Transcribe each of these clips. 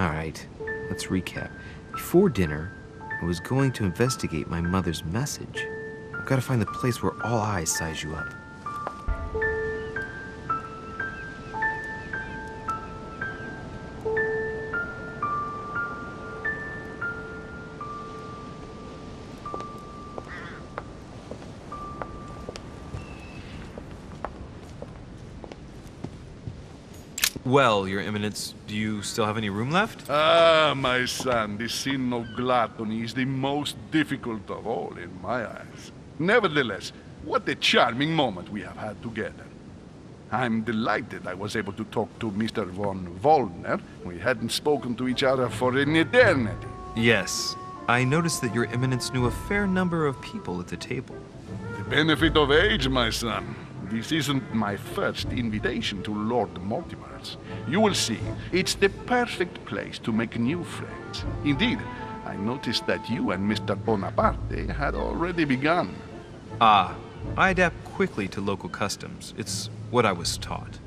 Alright, let's recap. Before dinner, I was going to investigate my mother's message. I've got to find the place where all eyes size you up. Well, Your Eminence, do you still have any room left? Ah, my son, the sin of gluttony is the most difficult of all in my eyes. Nevertheless, what a charming moment we have had together. I'm delighted I was able to talk to Mr. von Wollner. We hadn't spoken to each other for an eternity. Yes. I noticed that Your Eminence knew a fair number of people at the table. The benefit of age, my son. This isn't my first invitation to Lord Mortimer's. You will see, it's the perfect place to make new friends. Indeed, I noticed that you and Mr. Bonaparte had already begun. Ah, I adapt quickly to local customs. It's what I was taught.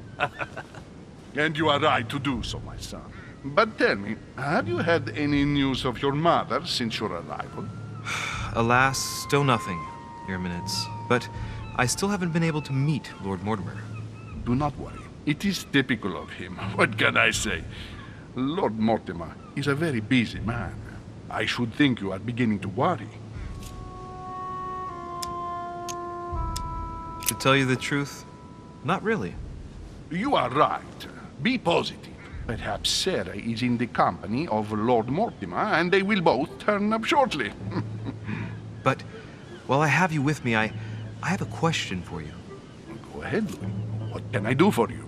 And you are right to do so, my son. But tell me, have you had any news of your mother since your arrival? Alas, still nothing, Your Eminence. But I still haven't been able to meet Lord Mortimer. Do not worry. It is typical of him. What can I say? Lord Mortimer is a very busy man. I should think you are beginning to worry. To tell you the truth, not really. You are right. Be positive. Perhaps Sarah is in the company of Lord Mortimer, and they will both turn up shortly. But while I have you with me, I have a question for you. Go ahead, Louis. What can I do for you?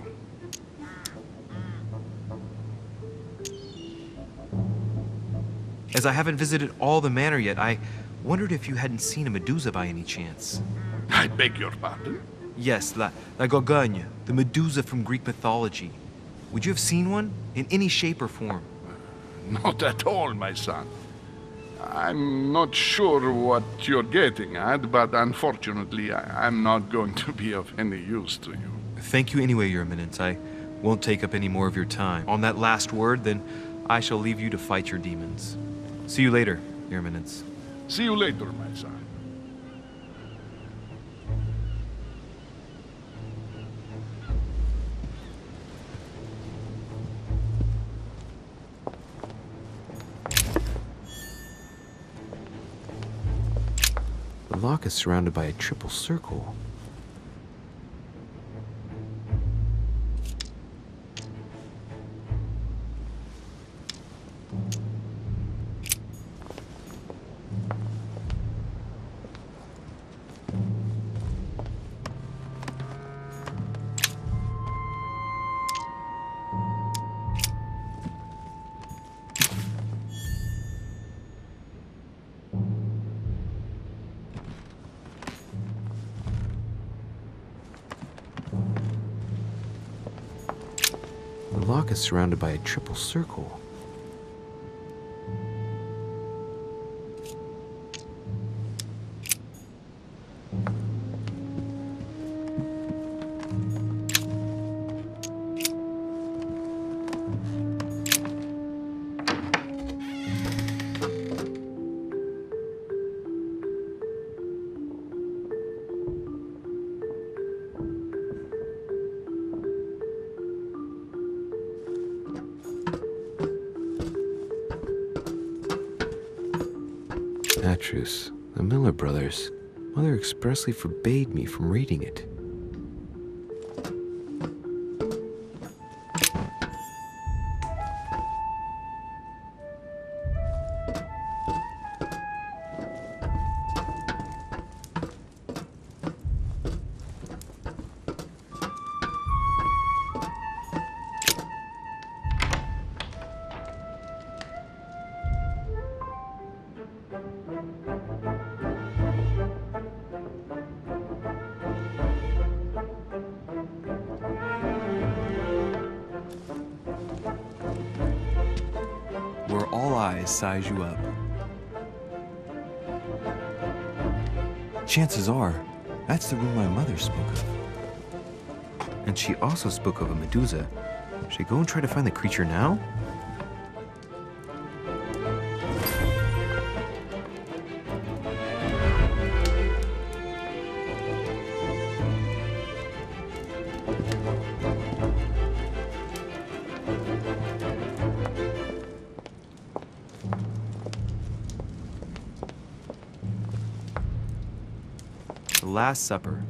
As I haven't visited all the manor yet, I wondered if you hadn't seen a Medusa by any chance. I beg your pardon? Yes, la Gorgogne, the Medusa from Greek mythology. Would you have seen one in any shape or form? Not at all, my son. I'm not sure what you're getting at, but unfortunately, I'm not going to be of any use to you. Thank you anyway, Your Eminence. I won't take up any more of your time. On that last word, then, I shall leave you to fight your demons. See you later, Your Eminence. See you later, my son. The lock is surrounded by a triple circle. The lock is surrounded by a triple circle. Atrus, the Miller brothers. Mother expressly forbade me from reading it. Where all eyes size you up. Chances are, that's the room my mother spoke of. And she also spoke of a Medusa. Should I go and try to find the creature now? The Last Supper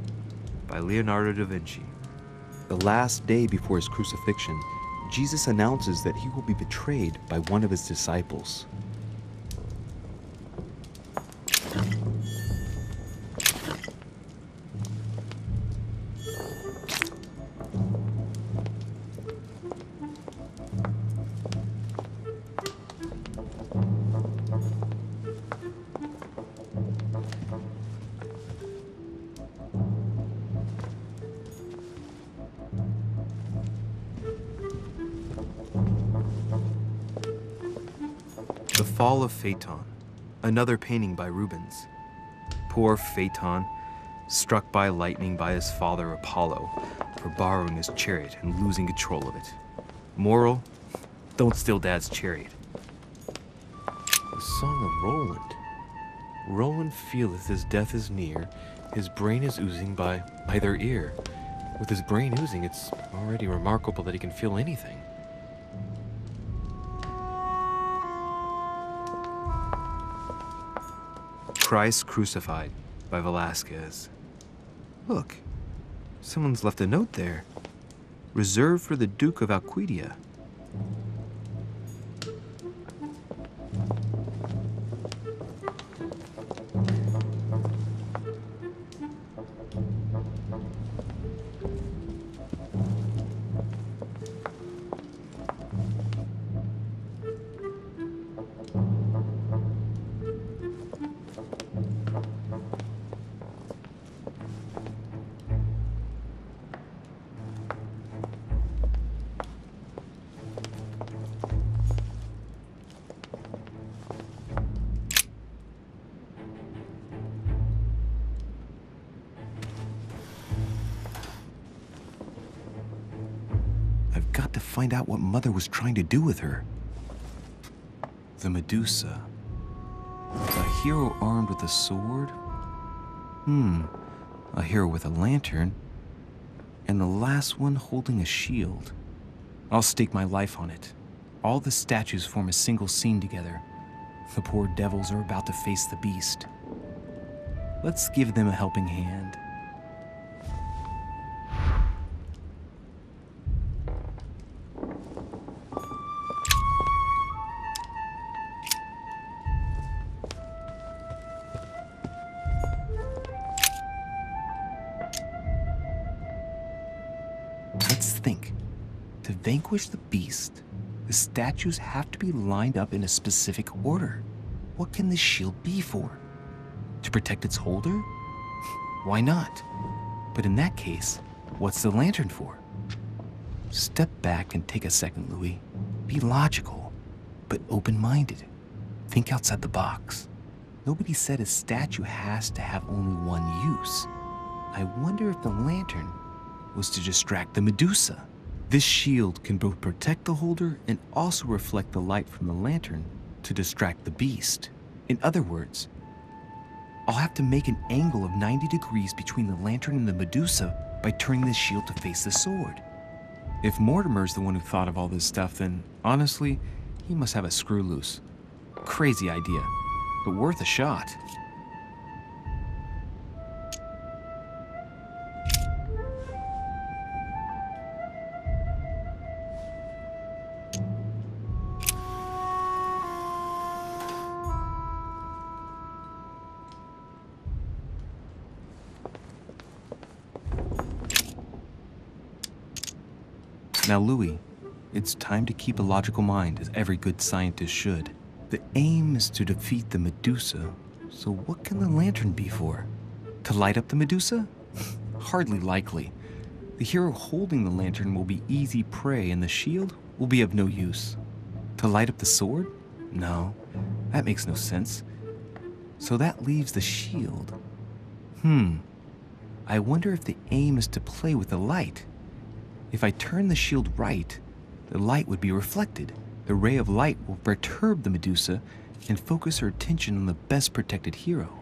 by Leonardo da Vinci. The last day before his crucifixion, Jesus announces that he will be betrayed by one of his disciples. The Fall of Phaeton, another painting by Rubens. Poor Phaeton, struck by lightning by his father Apollo for borrowing his chariot and losing control of it. Moral, don't steal Dad's chariot. The Song of Roland. Roland feeleth his death is near, his brain is oozing by either ear. With his brain oozing, it's already remarkable that he can feel anything. Christ Crucified by Velázquez. Look, someone's left a note there. Reserved for the Duke of Alcudia. I've got to find out what Mother was trying to do with her. The Medusa. A hero armed with a sword? A hero with a lantern. And the last one holding a shield. I'll stake my life on it. All the statues form a single scene together. The poor devils are about to face the beast. Let's give them a helping hand. Let's think. To vanquish the beast, the statues have to be lined up in a specific order. What can this shield be for? To protect its holder? Why not? But in that case, what's the lantern for? Step back and take a second, Louis. Be logical, but open-minded. Think outside the box. Nobody said a statue has to have only one use. I wonder if the lantern was to distract the Medusa. This shield can both protect the holder and also reflect the light from the lantern to distract the beast. In other words, I'll have to make an angle of 90 degrees between the lantern and the Medusa by turning this shield to face the sword. If Mortimer's the one who thought of all this stuff, then honestly, he must have a screw loose. Crazy idea, but worth a shot. Now, Louis, it's time to keep a logical mind, as every good scientist should. The aim is to defeat the Medusa, so what can the lantern be for? To light up the Medusa? Hardly likely. The hero holding the lantern will be easy prey, and the shield will be of no use. To light up the sword? No, that makes no sense. So that leaves the shield. I wonder if the aim is to play with the light. If I turn the shield right, the light would be reflected. The ray of light will perturb the Medusa and focus her attention on the best protected hero.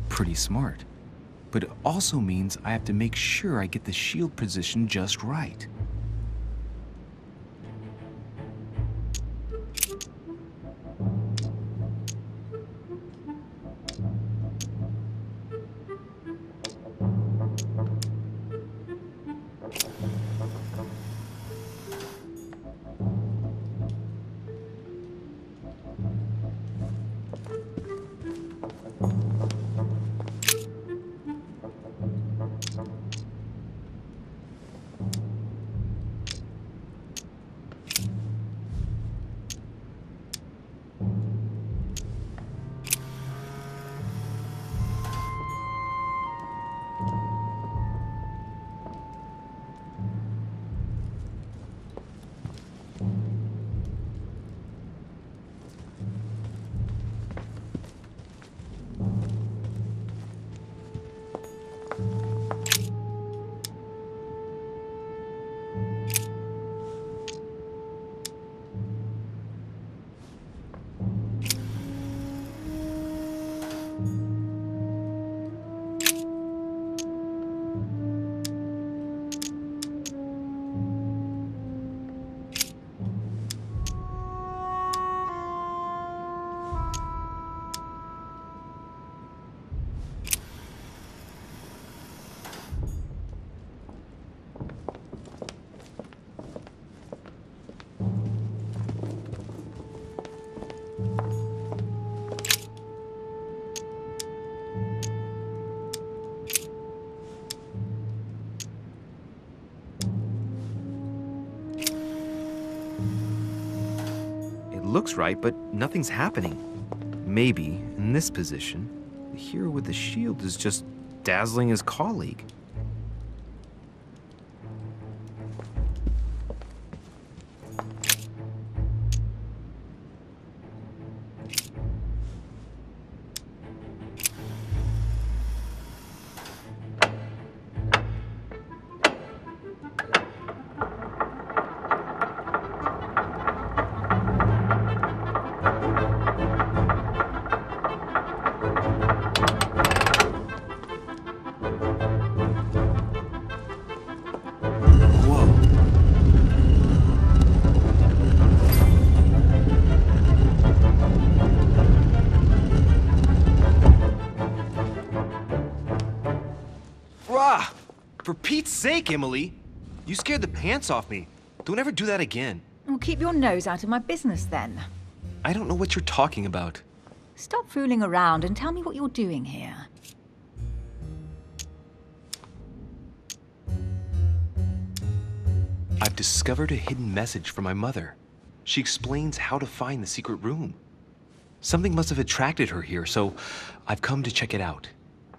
Pretty smart. But it also means I have to make sure I get the shield position just right. looks right, but nothing's happening. Maybe, in this position, the hero with the shield is just dazzling his colleague. For Pete's sake, Emily! You scared the pants off me. Don't ever do that again. Well, keep your nose out of my business then. I don't know what you're talking about. Stop fooling around and tell me what you're doing here. I've discovered a hidden message from my mother. She explains how to find the secret room. Something must have attracted her here, so I've come to check it out.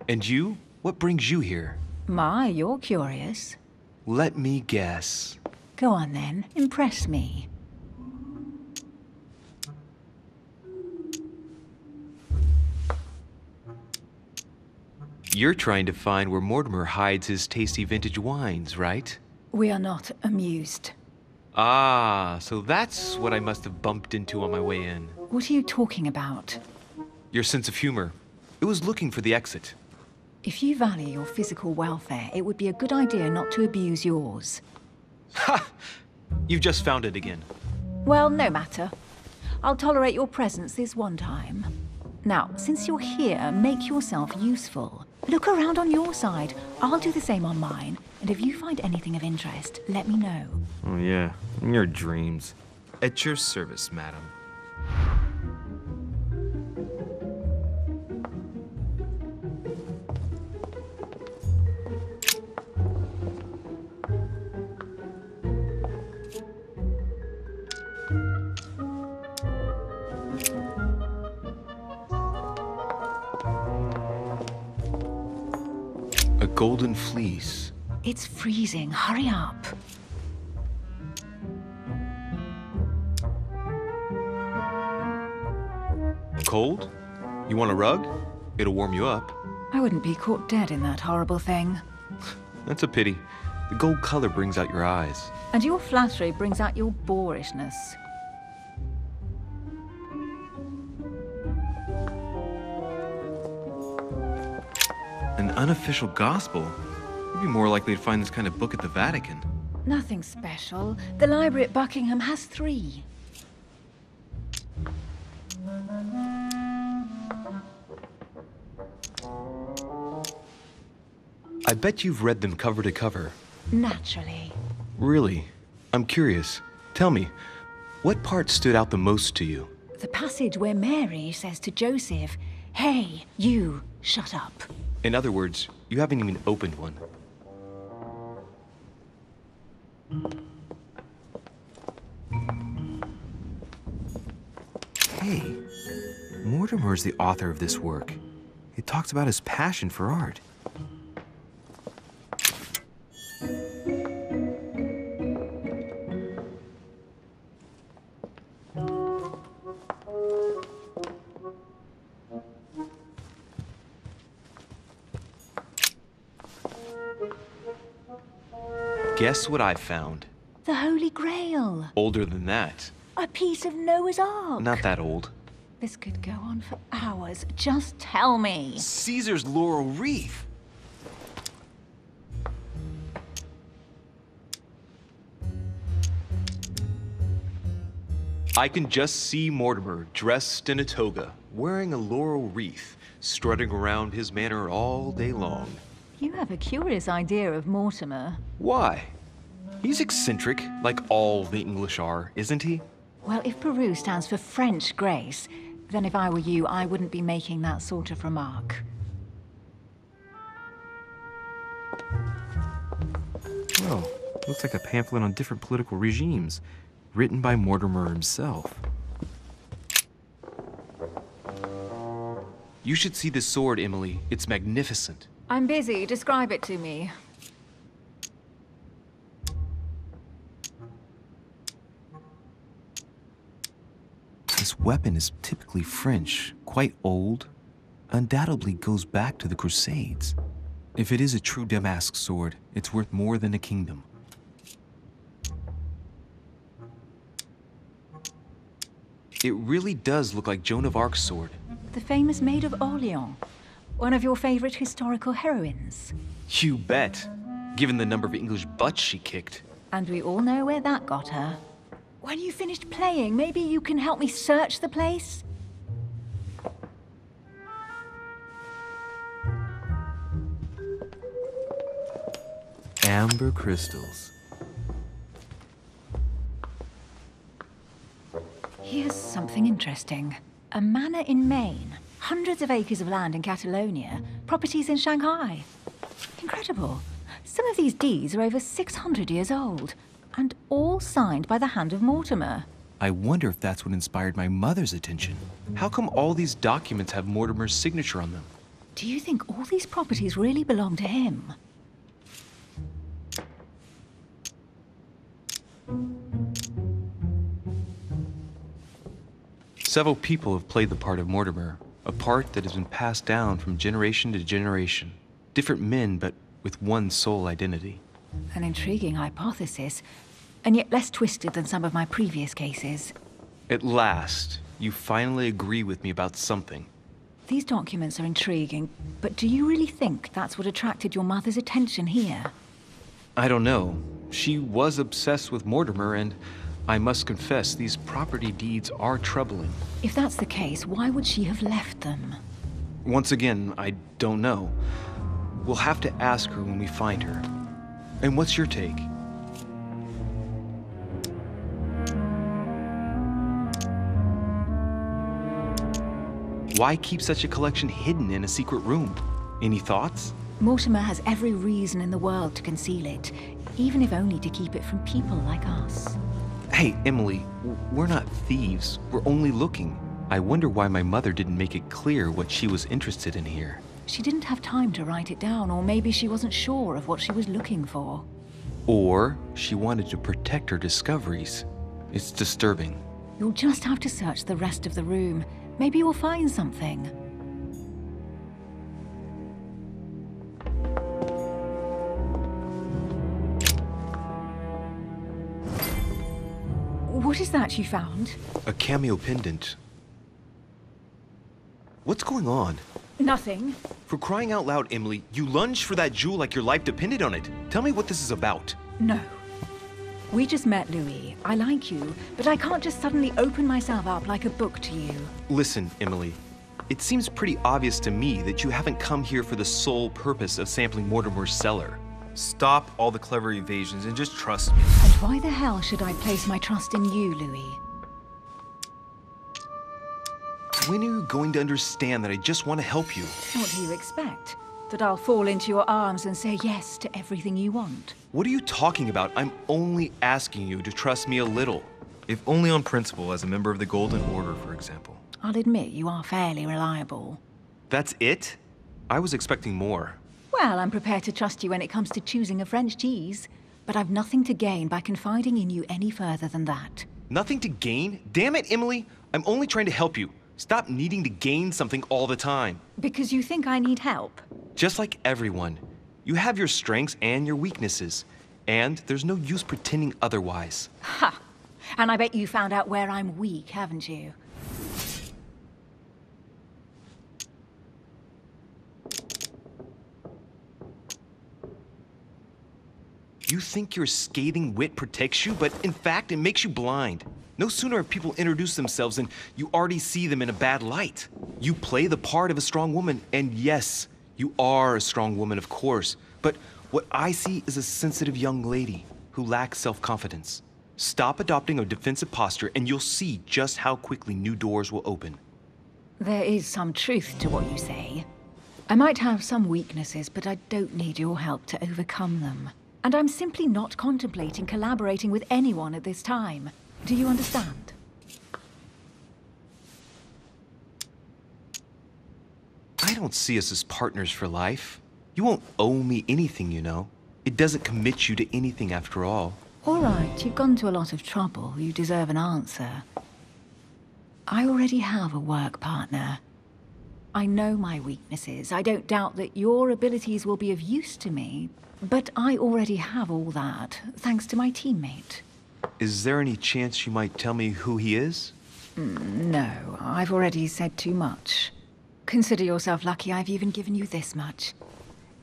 And you? What brings you here? My, you're curious. Let me guess. Go on then, impress me. You're trying to find where Mortimer hides his tasty vintage wines, right? We are not amused. Ah, so that's what I must have bumped into on my way in. What are you talking about? Your sense of humor. It was looking for the exit. If you value your physical welfare, it would be a good idea not to abuse yours. Ha! You've just found it again. Well, no matter. I'll tolerate your presence this one time. Now, since you're here, make yourself useful. Look around on your side. I'll do the same on mine. And if you find anything of interest, let me know. Oh yeah, in your dreams. At your service, madam. A golden fleece. It's freezing. Hurry up. Cold? You want a rug? It'll warm you up. I wouldn't be caught dead in that horrible thing. That's a pity. The gold color brings out your eyes. And your flattery brings out your boorishness. An unofficial gospel? You'd be more likely to find this kind of book at the Vatican. Nothing special. The library at Buckingham has 3. I bet you've read them cover to cover. Naturally. Really? I'm curious. Tell me, what part stood out the most to you? The passage where Mary says to Joseph, "Hey, you, shut up." In other words, you haven't even opened one. Hey, Mortimer's the author of this work. It talks about his passion for art. Guess what I found? The Holy Grail. Older than that. A piece of Noah's Ark. Not that old. This could go on for hours. Just tell me. Caesar's laurel wreath. I can just see Mortimer dressed in a toga, wearing a laurel wreath, strutting around his manor all day long. You have a curious idea of Mortimer. Why? He's eccentric, like all the English are, isn't he? Well, if Peru stands for French grace, then if I were you, I wouldn't be making that sort of remark. Oh, looks like a pamphlet on different political regimes, written by Mortimer himself. You should see this sword, Emily. It's magnificent. I'm busy. Describe it to me. This weapon is typically French, quite old, undoubtedly goes back to the Crusades. If it is a true Damask sword, it's worth more than a kingdom. It really does look like Joan of Arc's sword. The famous Maid of Orleans. One of your favorite historical heroines. You bet, given the number of English butts she kicked. And we all know where that got her. When you finished playing, maybe you can help me search the place? Amber crystals. Here's something interesting. A manor in Maine, hundreds of acres of land in Catalonia, properties in Shanghai. Incredible. Some of these deeds are over 600 years old, and all signed by the hand of Mortimer. I wonder if that's what inspired my mother's attention. How come all these documents have Mortimer's signature on them? Do you think all these properties really belong to him? Several people have played the part of Mortimer, a part that has been passed down from generation to generation. Different men, but with one sole identity. An intriguing hypothesis, and yet less twisted than some of my previous cases. At last, you finally agree with me about something. These documents are intriguing, but do you really think that's what attracted your mother's attention here? I don't know. She was obsessed with Mortimer, and I must confess, these property deeds are troubling. If that's the case, why would she have left them? Once again, I don't know. We'll have to ask her when we find her. And what's your take? Why keep such a collection hidden in a secret room? Any thoughts? Mortimer has every reason in the world to conceal it, even if only to keep it from people like us. Hey, Emily, we're not thieves. We're only looking. I wonder why my mother didn't make it clear what she was interested in here. She didn't have time to write it down, or maybe she wasn't sure of what she was looking for. Or she wanted to protect her discoveries. It's disturbing. You'll just have to search the rest of the room. Maybe you'll find something. What is that you found? A cameo pendant. What's going on? Nothing. For crying out loud, Emily, you lunged for that jewel like your life depended on it. Tell me what this is about. No. We just met, Louis. I like you, but I can't just suddenly open myself up like a book to you. Listen, Emily. It seems pretty obvious to me that you haven't come here for the sole purpose of sampling Mortimer's cellar. Stop all the clever evasions and just trust me. And why the hell should I place my trust in you, Louis? When are you going to understand that I just want to help you? What do you expect? That I'll fall into your arms and say yes to everything you want? What are you talking about? I'm only asking you to trust me a little. If only on principle, as a member of the Golden Order, for example. I'll admit you are fairly reliable. That's it? I was expecting more. Well, I'm prepared to trust you when it comes to choosing a French cheese, but I've nothing to gain by confiding in you any further than that. Nothing to gain? Damn it, Emily! I'm only trying to help you. Stop needing to gain something all the time. Because you think I need help? Just like everyone. You have your strengths and your weaknesses, and there's no use pretending otherwise. Ha! And I bet you found out where I'm weak, haven't you? You think your scathing wit protects you, but in fact, it makes you blind. No sooner have people introduced themselves than you already see them in a bad light. You play the part of a strong woman, and yes, you are a strong woman, of course. But what I see is a sensitive young lady who lacks self-confidence. Stop adopting a defensive posture, and you'll see just how quickly new doors will open. There is some truth to what you say. I might have some weaknesses, but I don't need your help to overcome them. And I'm simply not contemplating collaborating with anyone at this time. Do you understand? don't see us as partners for life. You won't owe me anything, you know. It doesn't commit you to anything after all. All right, you've gone to a lot of trouble. You deserve an answer. I already have a work partner. I know my weaknesses. I don't doubt that your abilities will be of use to me, but I already have all that, thanks to my teammate. Is there any chance you might tell me who he is? No, I've already said too much. Consider yourself lucky I've even given you this much.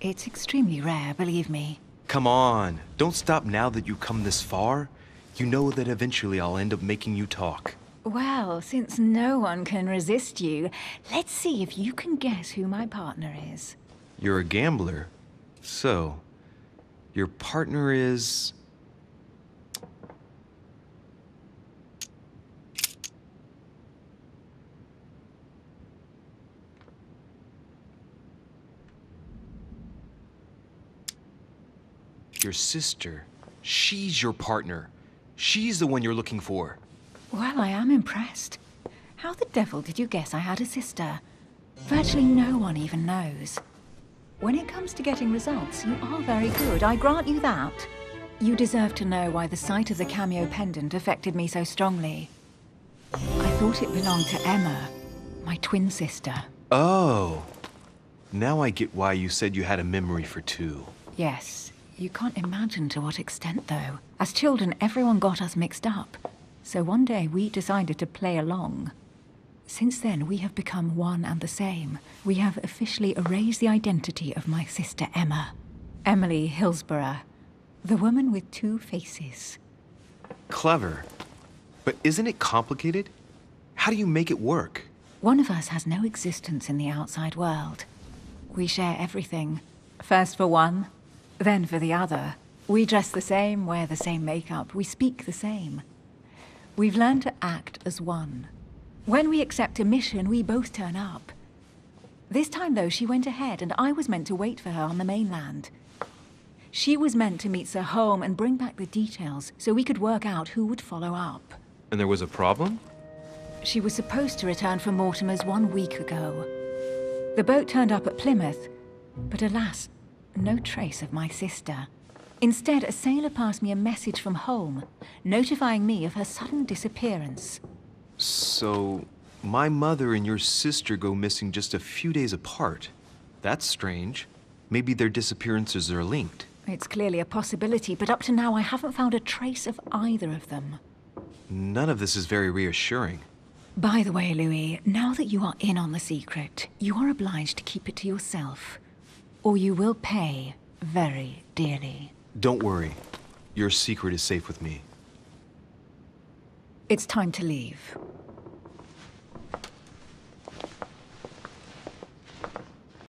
It's extremely rare, believe me. Come on, don't stop now that you've come this far. You know that eventually I'll end up making you talk. Well, since no one can resist you, let's see if you can guess who my partner is. You're a gambler. So, your partner is... your sister. She's your partner. She's the one you're looking for. Well, I am impressed. How the devil did you guess I had a sister? Virtually no one even knows. When it comes to getting results, you are very good, I grant you that. You deserve to know why the sight of the cameo pendant affected me so strongly. I thought it belonged to Emma, my twin sister. Oh. Now I get why you said you had a memory for two. Yes, you can't imagine to what extent, though. As children, everyone got us mixed up. So one day we decided to play along. Since then, we have become one and the same. We have officially erased the identity of my sister Emma. Emily Hillsborough, the woman with two faces. Clever. But isn't it complicated? How do you make it work? One of us has no existence in the outside world. We share everything. First for one, then for the other. We dress the same, wear the same makeup, we speak the same. We've learned to act as one. When we accept a mission, we both turn up. This time, though, she went ahead, and I was meant to wait for her on the mainland. She was meant to meet Sir Home and bring back the details, so we could work out who would follow up. And there was a problem? She was supposed to return from Mortimer's 1 week ago. The boat turned up at Plymouth, but alas, no trace of my sister. Instead, a sailor passed me a message from home, notifying me of her sudden disappearance. So, my mother and your sister go missing just a few days apart. That's strange. Maybe their disappearances are linked. It's clearly a possibility, but up to now I haven't found a trace of either of them. None of this is very reassuring. By the way, Louis, now that you are in on the secret, you are obliged to keep it to yourself, or you will pay very dearly. Don't worry. Your secret is safe with me. It's time to leave.